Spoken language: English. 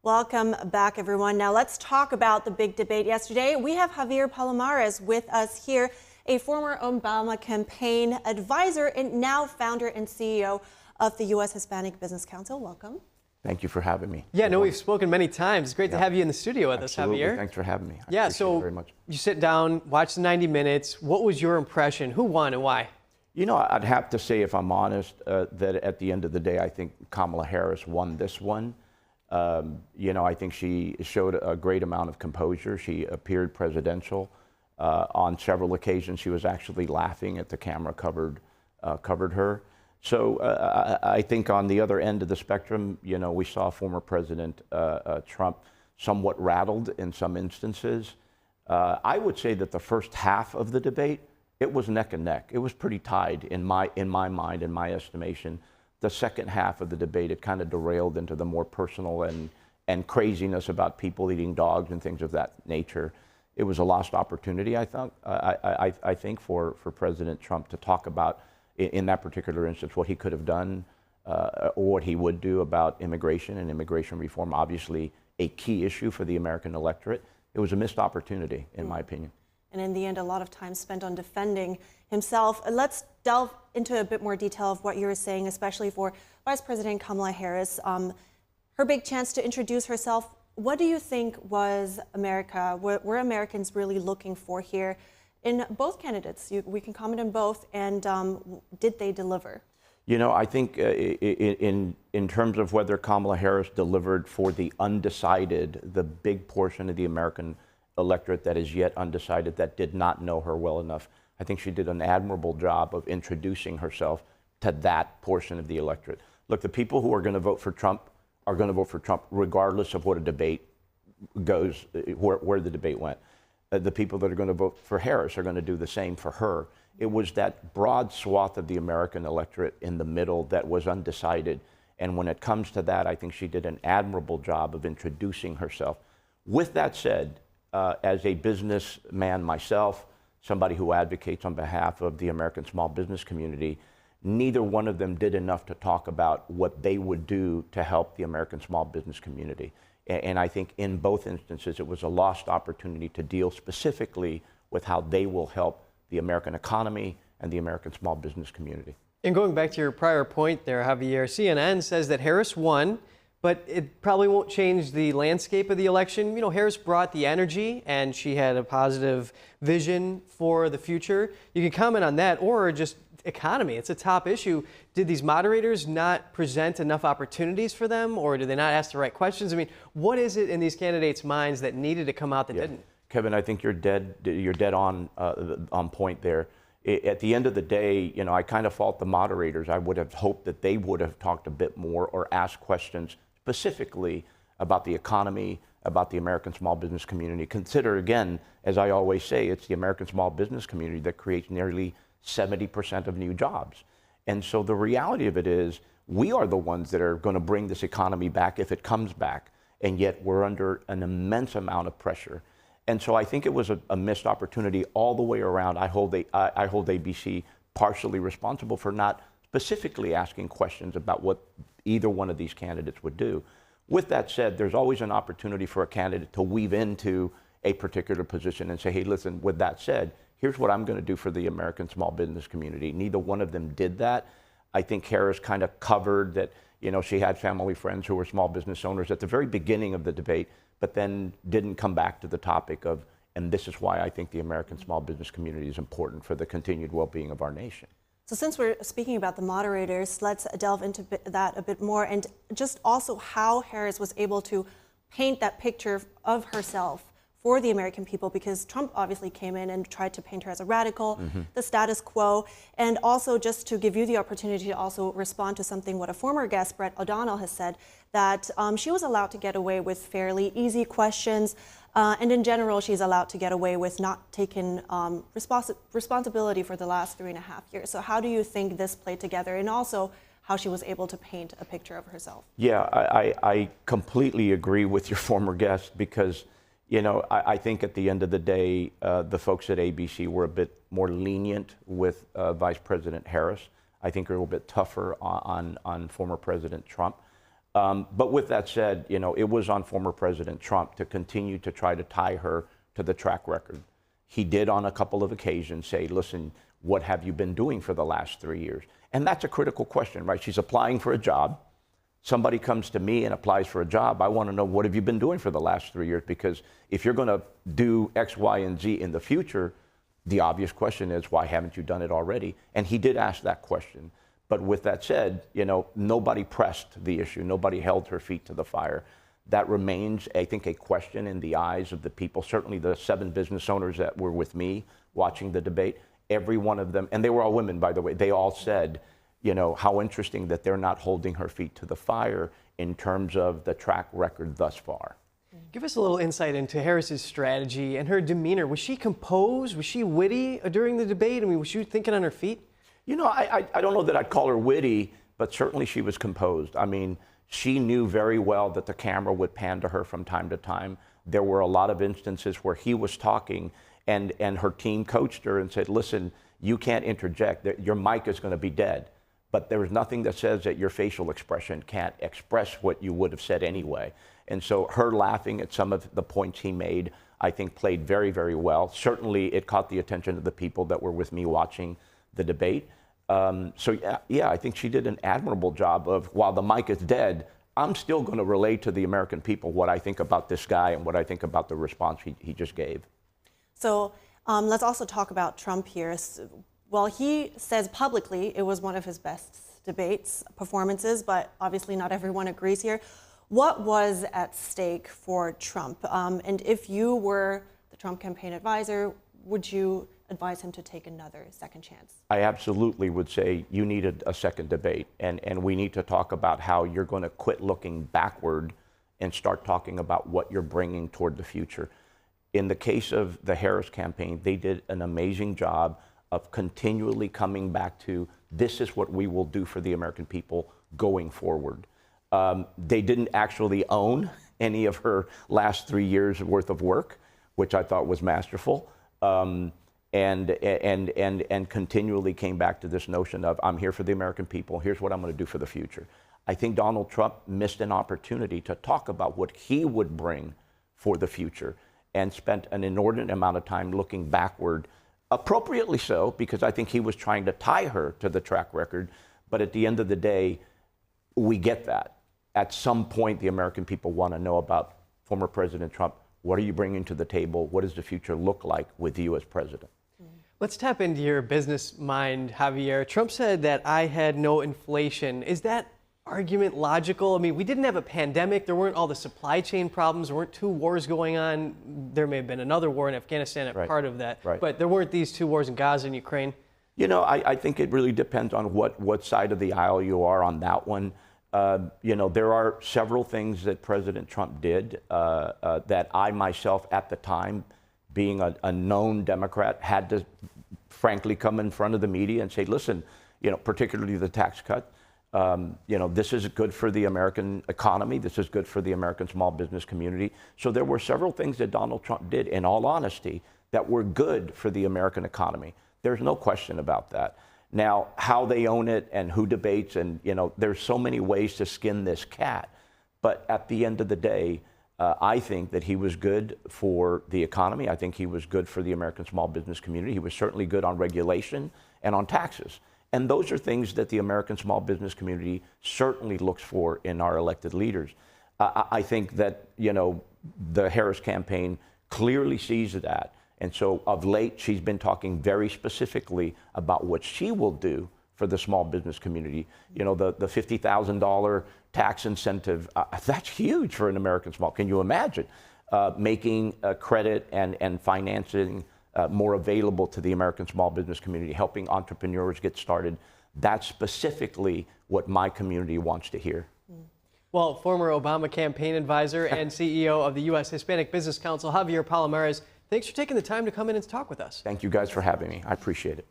Welcome back, everyone. Now let's talk about the big debate yesterday. We have Javier Palomarez with us here, a former Obama campaign advisor and now founder and CEO of the U.S. Hispanic Business Council. Welcome. Thank you for having me. Yeah, no, we've spoken many times. It's great to have you in the studio with Absolutely. us, Javier. Thanks for having me. I yeah, appreciate it very much. You sit down, watch the 90 minutes. What was your impression? Who won and why? You know, I'd have to say, if I'm honest, that at the end of the day, I think Kamala Harris won this one. You know, I think she showed a great amount of composure. She appeared presidential. On several occasions, she was actually laughing at the camera covered her. So I think on the other end of the spectrum, you know, we saw former President Trump somewhat rattled in some instances. I would say that the first half of the debate, it was neck and neck. It was pretty tied in my mind, in my estimation. The second half of the debate, it kind of derailed into the more personal and craziness about people eating dogs and things of that nature. It was a lost opportunity, I think, for President Trump to talk about, in that particular instance, what he could have done or what he would do about immigration and immigration reform, obviously a key issue for the American electorate. It was a missed opportunity, in my opinion. And in the end, a lot of time spent on defending himself. Let's delve into a bit more detail of what you were saying, especially for Vice President Kamala Harris. Her big chance to introduce herself. What do you think was America, what were Americans really looking for here in both candidates? We can comment on both, and did they deliver? You know, I think in terms of whether Kamala Harris delivered for the undecided, the big portion of the American electorate that is yet undecided, that did not know her well enough, I think she did an admirable job of introducing herself to that portion of the electorate. Look, the people who are going to vote for Trump are going to vote for Trump regardless of what a debate goes, where the debate went. The people that are going to vote for Harris are going to do the same for her. It was that broad swath of the American electorate in the middle that was undecided. And when it comes to that, I think she did an admirable job of introducing herself. With that said, as a businessman myself, somebody who advocates on behalf of the American small business community, neither one of them did enough to talk about what they would do to help the American small business community. And I think in both instances, it was a lost opportunity to deal specifically with how they will help the American economy and the American small business community. And going back to your prior point there, Javier, CNN says that Harris won, but it probably won't change the landscape of the election. You know, Harris brought the energy and she had a positive vision for the future. You can comment on that, or just economy. It's a top issue. Did these moderators not present enough opportunities for them, or did they not ask the right questions? I mean, what is it in these candidates' minds that needed to come out that didn't? Kevin, I think you're dead on point there. At the end of the day, you know, I kind of fault the moderators. I would have hoped that they would have talked a bit more or asked questions specifically about the economy, about the American small business community. Consider, again, as I always say, it's the American small business community that creates nearly 70% of new jobs. And so the reality of it is, we are the ones that are going to bring this economy back if it comes back, and yet we're under an immense amount of pressure. And so I think it was a missed opportunity all the way around. I hold ABC partially responsible for not specifically asking questions about what either one of these candidates would do. With that said, there's always an opportunity for a candidate to weave into a particular position and say, hey, listen, with that said, here's what I'm going to do for the American small business community. Neither one of them did that. I think Harris kind of covered that, you know, she had family friends who were small business owners at the very beginning of the debate, but then didn't come back to the topic of, and this is why I think the American small business community is important for the continued well-being of our nation. So since we're speaking about the moderators, let's delve into that a bit more, and just also how Harris was able to paint that picture of herself for the American people, because Trump obviously came in and tried to paint her as a radical, the status quo, and also just to give you the opportunity to also respond to something what a former guest, Brett O'Donnell, has said, that she was allowed to get away with fairly easy questions, and in general, she's allowed to get away with not taking responsibility for the last 3.5 years. So how do you think this played together, and also how she was able to paint a picture of herself? Yeah, I completely agree with your former guest, because you know, I think at the end of the day, the folks at ABC were a bit more lenient with Vice President Harris. I think they're a little bit tougher on former President Trump. But with that said, it was on former President Trump to continue to try to tie her to the track record. He did on a couple of occasions say, listen, what have you been doing for the last 3 years? And that's a critical question, right? She's applying for a job. Somebody comes to me and applies for a job. I want to know, what have you been doing for the last 3 years? Because if you're going to do X, Y, and Z in the future, the obvious question is, why haven't you done it already? And he did ask that question. But with that said, nobody pressed the issue. Nobody held her feet to the fire. That remains, I think, a question in the eyes of the people, certainly the 7 business owners that were with me watching the debate. Every one of them, and they were all women, by the way, they all said, how interesting that they're not holding her feet to the fire in terms of the track record thus far. Give us a little insight into Harris's strategy and her demeanor. Was she composed? Was she witty during the debate? I mean, was she thinking on her feet? I don't know that I'd call her witty, but certainly she was composed. I mean, she knew very well that the camera would pan to her from time to time. There were a lot of instances where he was talking and her team coached her and said, listen, you can't interject. Your mic is going to be dead. But there was nothing that says that your facial expression can't express what you would have said anyway. And so her laughing at some of the points he made, I think, played very, very well. Certainly, it caught the attention of the people that were with me watching the debate. I think she did an admirable job of, while the mic is dead, I'm still going to relay to the American people what I think about this guy and what I think about the response he just gave. So let's also talk about Trump here. Well, he says publicly it was one of his best debates, performances, but obviously not everyone agrees here. What was at stake for Trump? And if you were the Trump campaign advisor, would you advise him to take another second chance? I absolutely would say you need a second debate, and we need to talk about how you're going to quit looking backward and start talking about what you're bringing toward the future. In the case of the Harris campaign, they did an amazing job of continually coming back to, this is what we will do for the American people going forward. They didn't actually own any of her last 3 years worth of work, which I thought was masterful. And continually came back to this notion of, I'm here for the American people, here's what I'm going to do for the future. I think Donald Trump missed an opportunity to talk about what he would bring for the future and spent an inordinate amount of time looking backward, appropriately so, because I think he was trying to tie her to the track record. But at the end of the day, we get that. At some point, the American people want to know about former President Trump. What are you bringing to the table? What does the future look like with you as president? Let's tap into your business mind, Javier. Trump said that I had no inflation. Is that argument logical? I mean, we didn't have a pandemic. There weren't all the supply chain problems. There weren't 2 wars going on. There may have been another war in Afghanistan at part of that. Right. But there weren't these 2 wars in Gaza and Ukraine. I think it really depends on what side of the aisle you are on that one. There are several things that President Trump did that I myself at the time, being a known Democrat, had to frankly come in front of the media and say, listen, particularly the tax cut, this is good for the American economy. This is good for the American small business community. So there were several things that Donald Trump did, in all honesty, that were good for the American economy. There's no question about that. Now, how they own it and who debates, and there's so many ways to skin this cat. But at the end of the day, I think that he was good for the economy. I think he was good for the American small business community. He was certainly good on regulation and on taxes. And those are things that the American small business community certainly looks for in our elected leaders. I think that, the Harris campaign clearly sees that. And so of late, she's been talking very specifically about what she will do for the small business community. The $50,000 tax incentive, that's huge for an American small. Can you imagine making credit and financing more available to the American small business community, helping entrepreneurs get started? That's specifically what my community wants to hear. Well, former Obama campaign advisor and CEO of the U.S. Hispanic Business Council, Javier Palomarez, thanks for taking the time to come in and talk with us. Thank you guys for having me. I appreciate it.